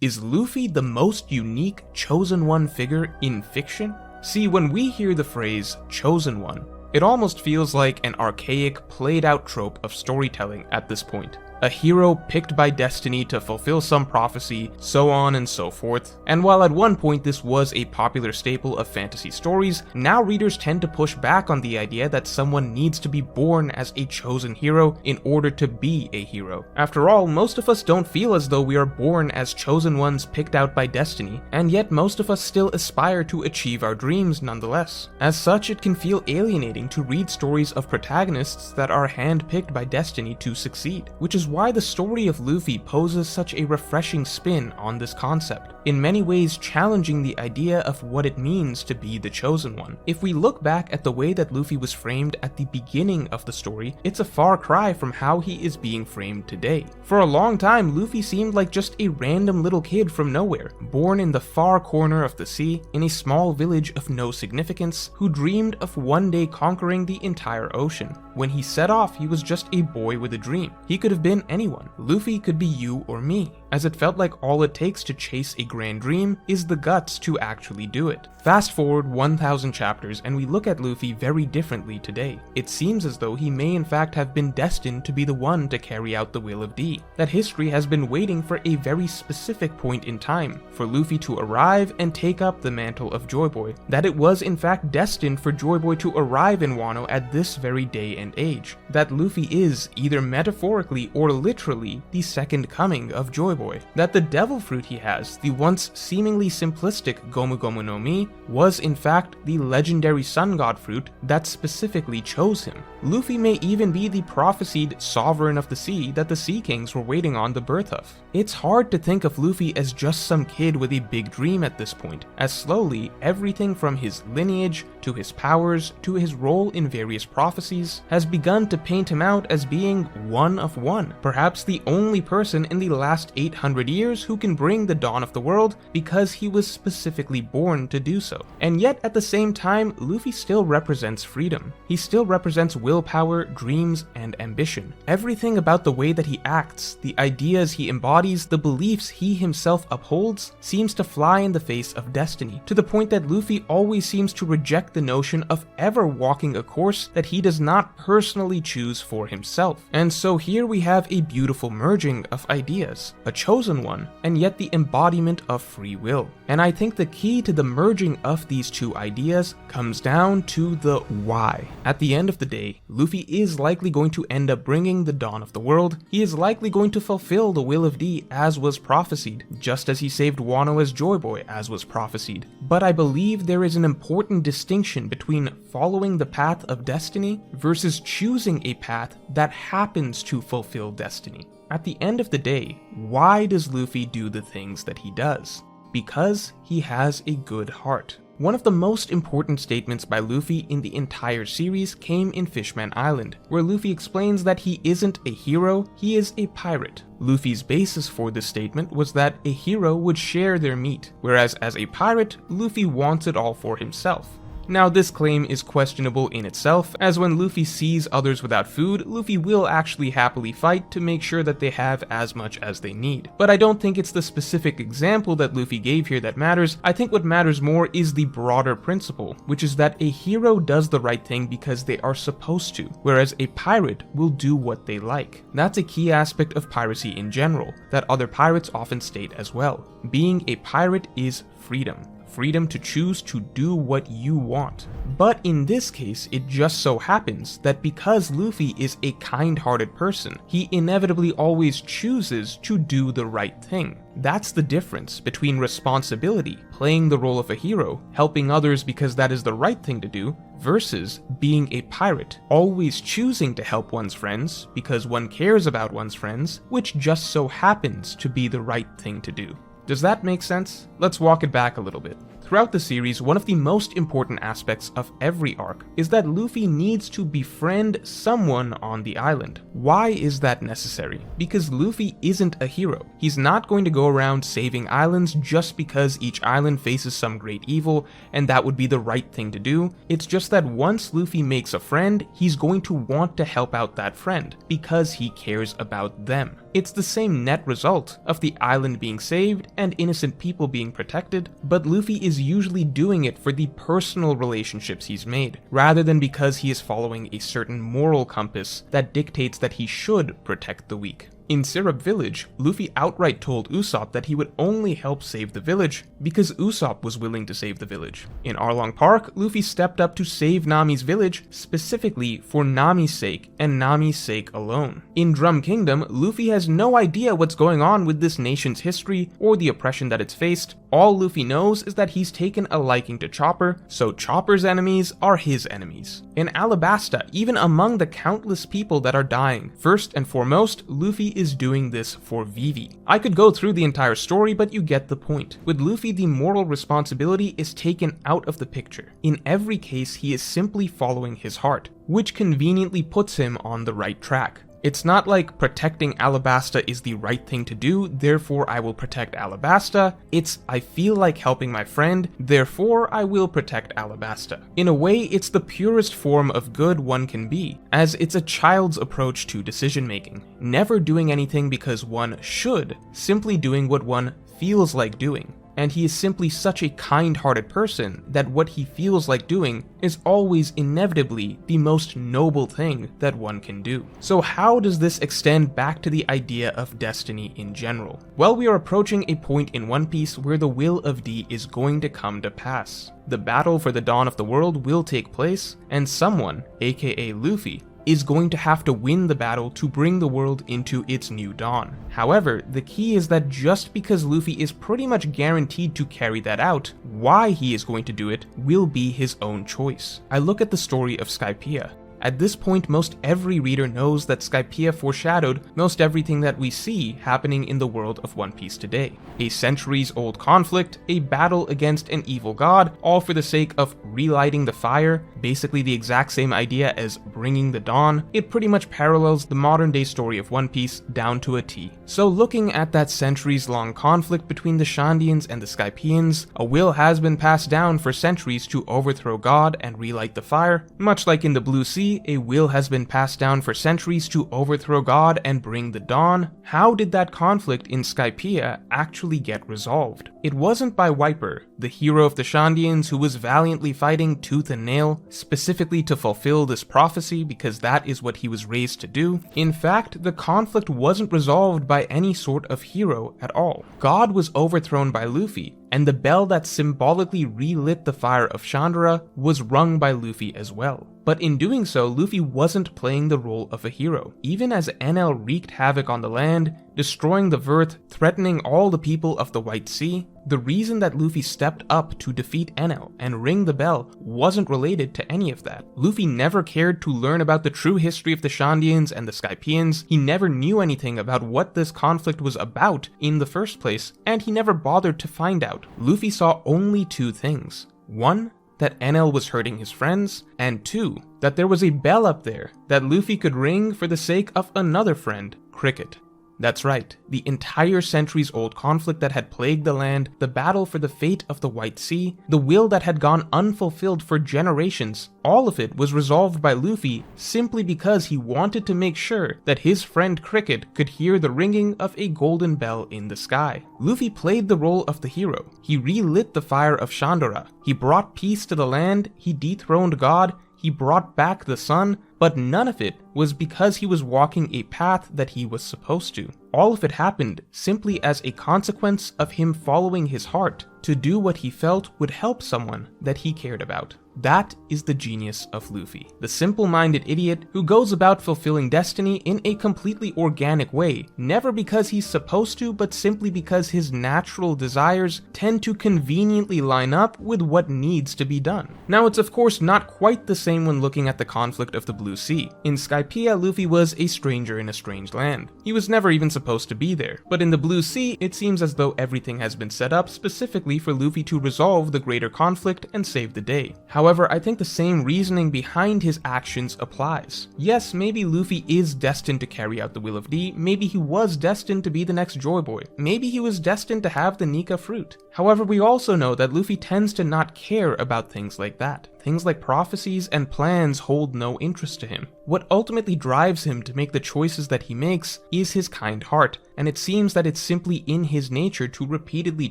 is Luffy the most unique Chosen One figure in fiction? See, when we hear the phrase Chosen One, it almost feels like an archaic, played-out trope of storytelling at this point. A hero picked by destiny to fulfill some prophecy, so on and so forth. And while at one point this was a popular staple of fantasy stories, now readers tend to push back on the idea that someone needs to be born as a chosen hero in order to be a hero. After all, most of us don't feel as though we are born as chosen ones picked out by destiny, and yet most of us still aspire to achieve our dreams nonetheless. As such, it can feel alienating to read stories of protagonists that are handpicked by destiny to succeed, which is why the story of Luffy poses such a refreshing spin on this concept, in many ways challenging the idea of what it means to be the chosen one. If we look back at the way that Luffy was framed at the beginning of the story, it's a far cry from how he is being framed today. For a long time, Luffy seemed like just a random little kid from nowhere, born in the far corner of the sea, in a small village of no significance, who dreamed of one day conquering the entire ocean. When he set off, he was just a boy with a dream. He could have been anyone. Luffy could be you or me, as it felt like all it takes to chase a grand dream is the guts to actually do it. Fast forward 1,000 chapters and we look at Luffy very differently today. It seems as though he may in fact have been destined to be the one to carry out the will of D. That history has been waiting for a very specific point in time, for Luffy to arrive and take up the mantle of Joy Boy. That it was in fact destined for Joy Boy to arrive in Wano at this very day and age. That Luffy is, either metaphorically or literally, the second coming of Joy Boy. That the devil fruit he has, the once seemingly simplistic Gomu Gomu no Mi, was in fact the legendary sun god fruit that specifically chose him. Luffy may even be the prophesied sovereign of the sea that the Sea Kings were waiting on the birth of. It's hard to think of Luffy as just some kid with a big dream at this point, as slowly everything from his lineage to his powers to his role in various prophecies has begun to paint him out as being one of one, perhaps the only person in the last 800 years who can bring the dawn of the world because he was specifically born to do so. And yet at the same time, Luffy still represents freedom. He still represents willpower, dreams, and ambition. Everything about the way that he acts, the ideas he embodies, the beliefs he himself upholds, seems to fly in the face of destiny, to the point that Luffy always seems to reject the notion of ever walking a course that he does not personally choose for himself. And so here we have a beautiful merging of ideas, a chosen one, and yet the embodiment of free will. And I think the key to the merging of these two ideas comes down to the why. At the end of the day, Luffy is likely going to end up bringing the dawn of the world. He is likely going to fulfill the will of D as was prophesied, just as he saved Wano as Joy Boy as was prophesied. But I believe there is an important distinction between following the path of destiny versus choosing a path that happens to fulfill destiny. At the end of the day, why does Luffy do the things that he does? Because he has a good heart. One of the most important statements by Luffy in the entire series came in Fishman Island, where Luffy explains that he isn't a hero, he is a pirate. Luffy's basis for this statement was that a hero would share their meat, whereas as a pirate, Luffy wants it all for himself. Now this claim is questionable in itself, as when Luffy sees others without food, Luffy will actually happily fight to make sure that they have as much as they need. But I don't think it's the specific example that Luffy gave here that matters. I think what matters more is the broader principle, which is that a hero does the right thing because they are supposed to, whereas a pirate will do what they like. That's a key aspect of piracy in general, that other pirates often state as well. Being a pirate is freedom. Freedom to choose to do what you want. But in this case, it just so happens that because Luffy is a kind-hearted person, he inevitably always chooses to do the right thing. That's the difference between responsibility, playing the role of a hero, helping others because that is the right thing to do, versus being a pirate, always choosing to help one's friends because one cares about one's friends, which just so happens to be the right thing to do. Does that make sense? Let's walk it back a little bit. Throughout the series, one of the most important aspects of every arc is that Luffy needs to befriend someone on the island. Why is that necessary? Because Luffy isn't a hero. He's not going to go around saving islands just because each island faces some great evil and that would be the right thing to do. It's just that once Luffy makes a friend, he's going to want to help out that friend because he cares about them. It's the same net result of the island being saved and innocent people being protected, but Luffy is usually doing it for the personal relationships he's made, rather than because he is following a certain moral compass that dictates that he should protect the weak. In Syrup Village, Luffy outright told Usopp that he would only help save the village because Usopp was willing to save the village. In Arlong Park, Luffy stepped up to save Nami's village specifically for Nami's sake and Nami's sake alone. In Drum Kingdom, Luffy has no idea what's going on with this nation's history or the oppression that it's faced. All Luffy knows is that he's taken a liking to Chopper, so Chopper's enemies are his enemies. In Alabasta, even among the countless people that are dying, first and foremost, Luffy is doing this for Vivi. I could go through the entire story, but you get the point. With Luffy, the moral responsibility is taken out of the picture. In every case, he is simply following his heart, which conveniently puts him on the right track. It's not like protecting Alabasta is the right thing to do, therefore I will protect Alabasta. It's I feel like helping my friend, therefore I will protect Alabasta. In a way, it's the purest form of good one can be, as it's a child's approach to decision making. Never doing anything because one should, simply doing what one feels like doing. And he is simply such a kind-hearted person that what he feels like doing is always inevitably the most noble thing that one can do. So how does this extend back to the idea of destiny in general? Well, we are approaching a point in One Piece where the will of D is going to come to pass. The battle for the dawn of the world will take place, and someone, aka Luffy, is going to have to win the battle to bring the world into its new dawn. However, the key is that just because Luffy is pretty much guaranteed to carry that out, why he is going to do it will be his own choice. I look at the story of Skypiea. At this point, most every reader knows that Skypiea foreshadowed most everything that we see happening in the world of One Piece today. A centuries-old conflict, a battle against an evil god, all for the sake of relighting the fire, basically the exact same idea as bringing the dawn. It pretty much parallels the modern-day story of One Piece down to a T. So looking at that centuries-long conflict between the Shandians and the Skypieans, a will has been passed down for centuries to overthrow God and relight the fire, much like in the Blue Sea, a will has been passed down for centuries to overthrow God and bring the dawn. How did that conflict in Skypiea actually get resolved? It wasn't by Wiper, the hero of the Shandians who was valiantly fighting tooth and nail, specifically to fulfill this prophecy because that is what he was raised to do. In fact, the conflict wasn't resolved by any sort of hero at all. God was overthrown by Luffy, and the bell that symbolically relit the fire of Chandra was rung by Luffy as well. But in doing so, Luffy wasn't playing the role of a hero. Even as Enel wreaked havoc on the land, destroying the Verth, threatening all the people of the White Sea, the reason that Luffy stepped up to defeat Enel and ring the bell wasn't related to any of that. Luffy never cared to learn about the true history of the Shandians and the Skypieans, he never knew anything about what this conflict was about in the first place, and he never bothered to find out. Luffy saw only two things. One, that Enel was hurting his friends, and two, that there was a bell up there that Luffy could ring for the sake of another friend, Cricket. That's right, the entire centuries-old conflict that had plagued the land, the battle for the fate of the White Sea, the will that had gone unfulfilled for generations, all of it was resolved by Luffy simply because he wanted to make sure that his friend Cricket could hear the ringing of a golden bell in the sky. Luffy played the role of the hero. He relit the fire of Chandra. He brought peace to the land, he dethroned God, he brought back the sun, but none of it was because he was walking a path that he was supposed to. All of it happened simply as a consequence of him following his heart to do what he felt would help someone that he cared about. That is the genius of Luffy, the simple-minded idiot who goes about fulfilling destiny in a completely organic way, never because he's supposed to, but simply because his natural desires tend to conveniently line up with what needs to be done. Now, it's of course not quite the same when looking at the conflict of the Blue Sea. In Skypiea, Luffy was a stranger in a strange land. He was never even supposed to be there. But in the Blue Sea, it seems as though everything has been set up specifically for Luffy to resolve the greater conflict and save the day. However, However, I think the same reasoning behind his actions applies. Yes, maybe Luffy is destined to carry out the will of D, maybe he was destined to be the next Joy Boy, maybe he was destined to have the Nika fruit. However, we also know that Luffy tends to not care about things like that. Things like prophecies and plans hold no interest to him. What ultimately drives him to make the choices that he makes is his kind heart, and it seems that it's simply in his nature to repeatedly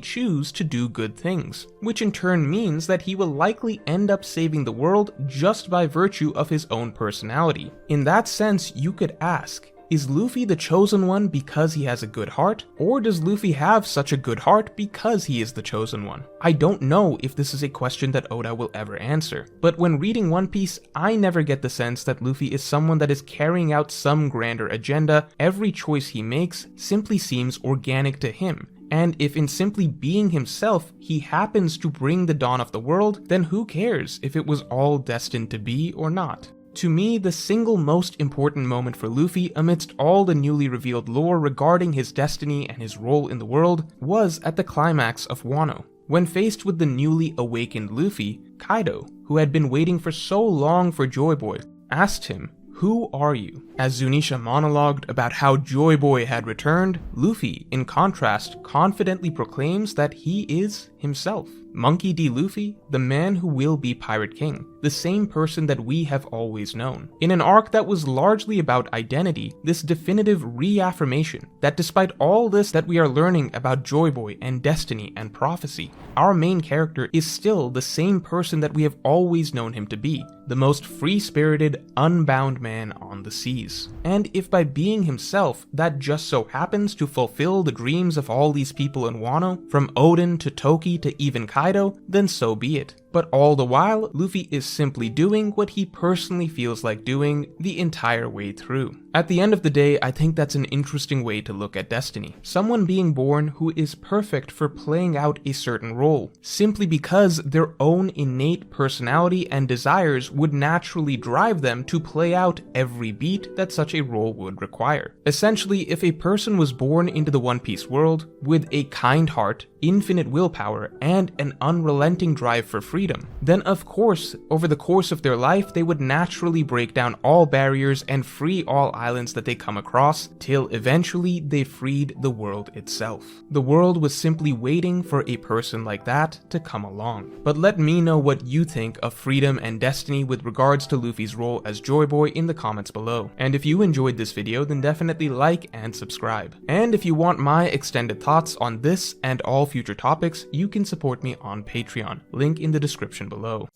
choose to do good things, which in turn means that he will likely end up saving the world just by virtue of his own personality. In that sense, you could ask, is Luffy the chosen one because he has a good heart, or does Luffy have such a good heart because he is the chosen one? I don't know if this is a question that Oda will ever answer, but when reading One Piece, I never get the sense that Luffy is someone that is carrying out some grander agenda. Every choice he makes simply seems organic to him. And if in simply being himself, he happens to bring the dawn of the world, then who cares if it was all destined to be or not? To me, the single most important moment for Luffy amidst all the newly revealed lore regarding his destiny and his role in the world was at the climax of Wano. When faced with the newly awakened Luffy, Kaido, who had been waiting for so long for Joy Boy, asked him, "Who are you?" As Zunisha monologued about how Joy Boy had returned, Luffy, in contrast, confidently proclaims that he is himself. Monkey D. Luffy, the man who will be Pirate King, the same person that we have always known. In an arc that was largely about identity, this definitive reaffirmation that despite all this that we are learning about Joy Boy and destiny and prophecy, our main character is still the same person that we have always known him to be, the most free-spirited, unbound man on the seas. And if by being himself, that just so happens to fulfill the dreams of all these people in Wano, from Odin to Toki to even Kaido, then so be it. But all the while, Luffy is simply doing what he personally feels like doing the entire way through. At the end of the day, I think that's an interesting way to look at destiny. Someone being born who is perfect for playing out a certain role, simply because their own innate personality and desires would naturally drive them to play out every beat that such a role would require. Essentially, if a person was born into the One Piece world with a kind heart, infinite willpower, and an unrelenting drive for freedom, then of course, over the course of their life, they would naturally break down all barriers and free all islands that they come across, till eventually they freed the world itself. The world was simply waiting for a person like that to come along. But let me know what you think of freedom and destiny with regards to Luffy's role as Joy Boy in the comments below. And if you enjoyed this video, then definitely like and subscribe. And if you want my extended thoughts on this and all future topics, you can support me on Patreon, link in the description below.